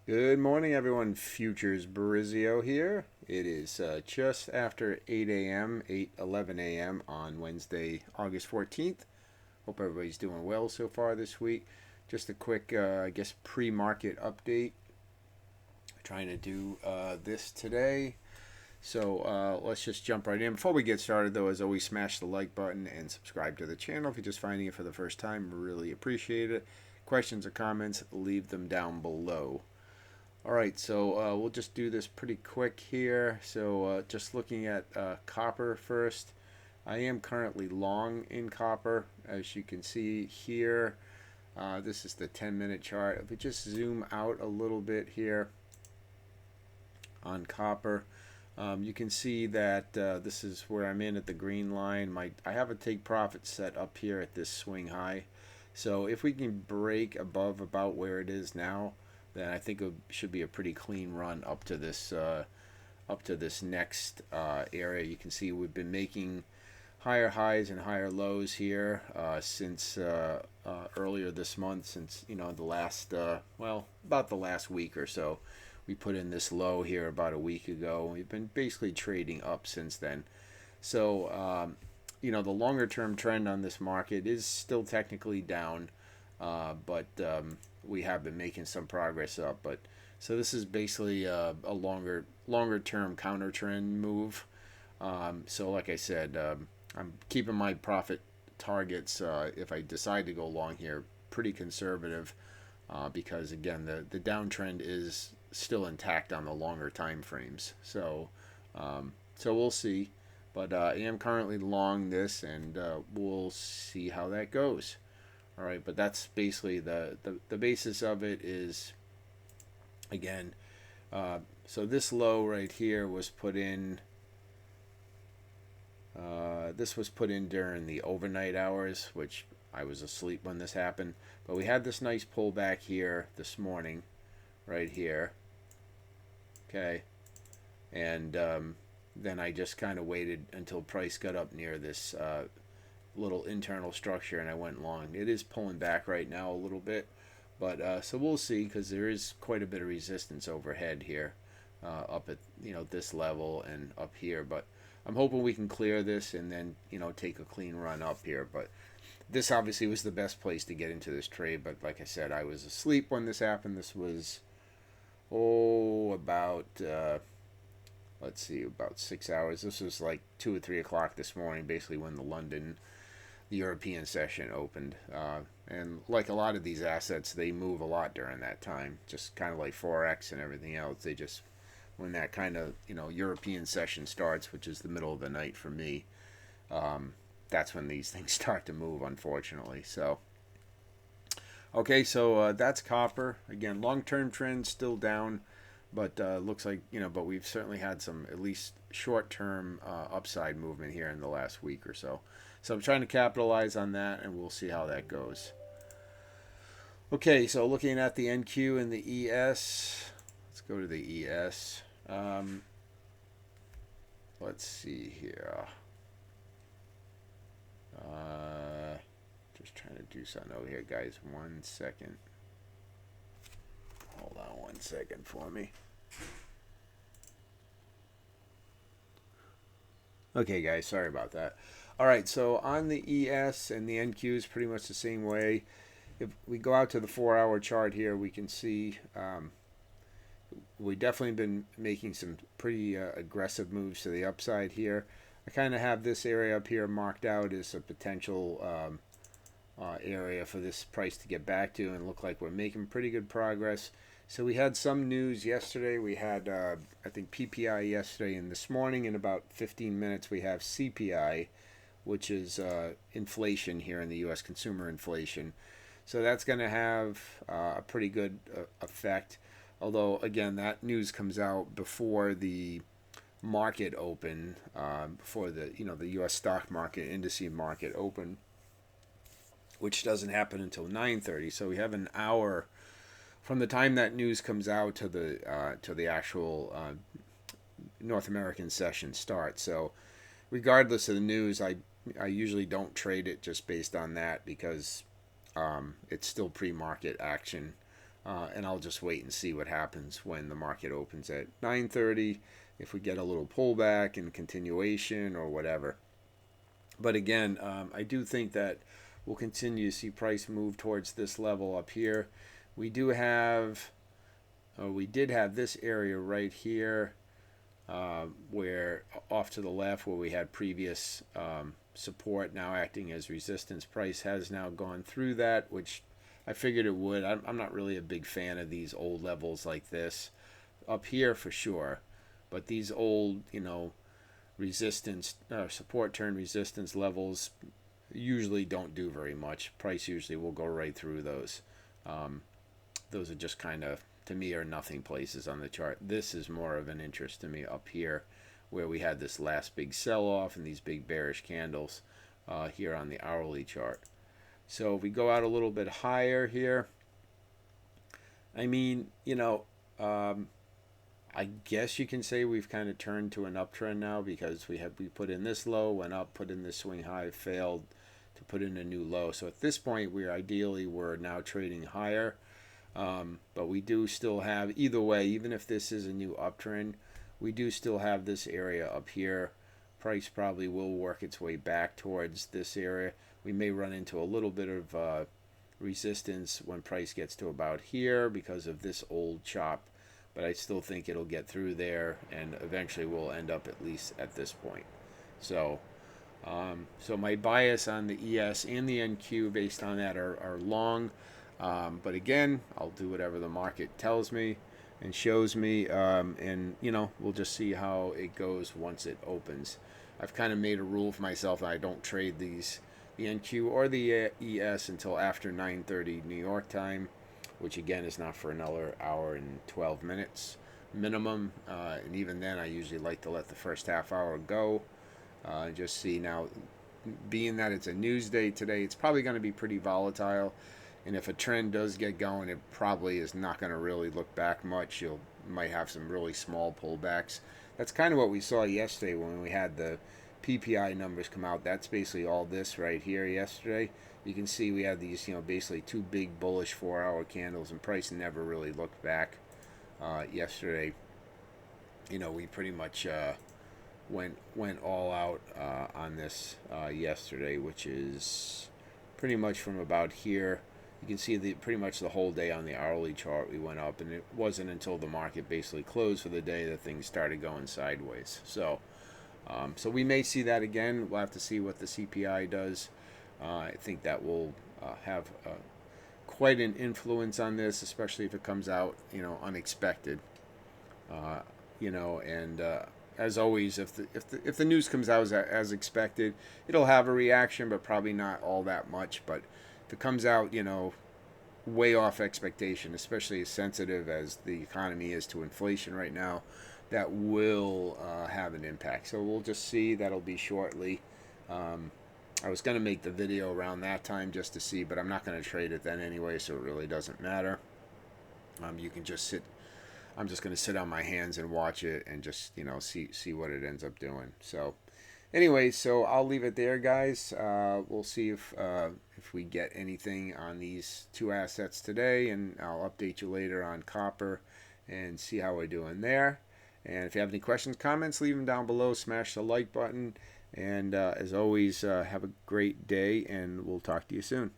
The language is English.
Good morning, everyone. Futures Barizio here. It is just after 8 a.m., 8:11 a.m. on Wednesday, August 14th. Hope everybody's doing well so far this week. Just a quick, I guess, pre market update. Trying to do this today. So let's just jump right in. Before we get started, though, as always, smash the like button and subscribe to the channel. If you're just finding it for the first time, really appreciate it. Questions or comments, leave them down below. All right, so we'll just do this pretty quick here. So just looking at copper first. I am currently long in copper, as you can see here. This is the 10-minute chart. If we just zoom out a little bit here on copper, you can see that this is where I'm in at the green line. I have a take profit set up here at this swing high. So if we can break above about where it is now, then I think it should be a pretty clean run up to this next area. You can see we've been making higher highs and higher lows here since earlier this month, since the last about the last week or so. We put in this low here about a week ago. We've been basically trading up since then. So the longer term trend on this market is still technically down, but we have been making some progress up. But so this is basically a longer term counter trend move. So like I said, I'm keeping my profit targets if I decide to go long here pretty conservative because again the downtrend is still intact on the longer time frames. So we'll see. But I am currently long this, and we'll see how that goes. All right, but that's basically the basis of it is, again, so this low right here was put in. This was put in during the overnight hours, which I was asleep when this happened. But we had this nice pullback here this morning, right here. Okay, and then I just kind of waited until price got up near this little internal structure and I went long. It is pulling back right now a little bit, but so we'll see because there is quite a bit of resistance overhead here, up at this level and up here. But I'm hoping we can clear this and then take a clean run up here. But this obviously was the best place to get into this trade. But like I said, I was asleep when this happened. This was about let's see, about 6 hours. This was like 2 or 3 o'clock this morning, basically when the European session opened. And like a lot of these assets, they move a lot during that time, just kind of like Forex and everything else. They just, when that kind of, European session starts, which is the middle of the night for me, that's when these things start to move, unfortunately. So, okay, so that's copper. Again, long term trend still down, but looks like, but we've certainly had some at least short term upside movement here in the last week or so. So I'm trying to capitalize on that, and we'll see how that goes. Okay, so looking at the NQ and the ES, let's go to the ES. Let's see here. Uh, just trying to do something over here, guys. 1 second. Hold on 1 second for me. Okay, guys, sorry about that. All right, so on the ES and the NQ is pretty much the same way. If we go out to the 4 hour chart here, we can see we definitely been making some pretty aggressive moves to the upside here. I kind of have this area up here marked out as a potential area for this price to get back to, and look like we're making pretty good progress. So we had some news yesterday. We had, I think, PPI yesterday, and this morning in about 15 minutes we have CPI, which is inflation here in the U.S., consumer inflation. So that's going to have a pretty good effect. Although, again, that news comes out before the market open, before the U.S. stock market, indice market open, which doesn't happen until 9:30. So we have an hour from the time that news comes out to the actual North American session starts. So regardless of the news, I usually don't trade it just based on that because it's still pre-market action. and I'll just wait and see what happens when the market opens at 9:30, if we get a little pullback and continuation or whatever. But again, I do think that we'll continue to see price move towards this level up here. We do have, we did have this area right here, where off to the left where we had previous support now acting as resistance. Price has now gone through that, which I figured it would. I'm not really a big fan of these old levels like this up here for sure, but these old, resistance support turn resistance levels usually don't do very much. Price usually will go right through those. Those are just kind of, to me, are nothing places on the chart. This is more of an interest to me up here, where we had this last big sell-off and these big bearish candles here on the hourly chart. So if we go out a little bit higher here, I mean, I guess you can say we've kind of turned to an uptrend now, because we put in this low, went up, put in this swing high, failed to put in a new low. So at this point, we're now trading higher. But we do still have, either way, even if this is a new uptrend, we do still have this area up here. Price probably will work its way back towards this area. We may run into a little bit of resistance when price gets to about here because of this old chop, but I still think it'll get through there, and eventually we'll end up at least at this point. So so my bias on the ES and the NQ based on that are long. But again, I'll do whatever the market tells me and shows me, and we'll just see how it goes once it opens. I've kind of made a rule for myself that I don't trade the NQ or the ES until after 9:30 New York time, which again is not for another hour and 12 minutes minimum, and even then I usually like to let the first half hour go, just see. Now, being that it's a news day today, it's probably going to be pretty volatile. And if a trend does get going, it probably is not going to really look back much. You might have some really small pullbacks. That's kind of what we saw yesterday when we had the PPI numbers come out. That's basically all this right here yesterday. You can see we had these, basically two big bullish 4-hour candles, and price never really looked back. Yesterday, we pretty much went all out on this yesterday, which is pretty much from about here. You can see pretty much the whole day on the hourly chart we went up, and it wasn't until the market basically closed for the day that things started going sideways. So so we may see that again. We'll have to see what the CPI does. I think that will have quite an influence on this, especially if it comes out unexpected. And as always, if the news comes out as expected, it'll have a reaction, but probably not all that much. But if it comes out, way off expectation, especially as sensitive as the economy is to inflation right now, that will have an impact. So we'll just see. That'll be shortly. I was going to make the video around that time just to see, but I'm not going to trade it then anyway, so it really doesn't matter. You can just sit. I'm just going to sit on my hands and watch it and just see what it ends up doing. So anyway, so I'll leave it there, guys. We'll see if we get anything on these two assets today, and I'll update you later on copper and see how we're doing there. And if you have any questions, comments, leave them down below. Smash the like button. And as always, have a great day, and we'll talk to you soon.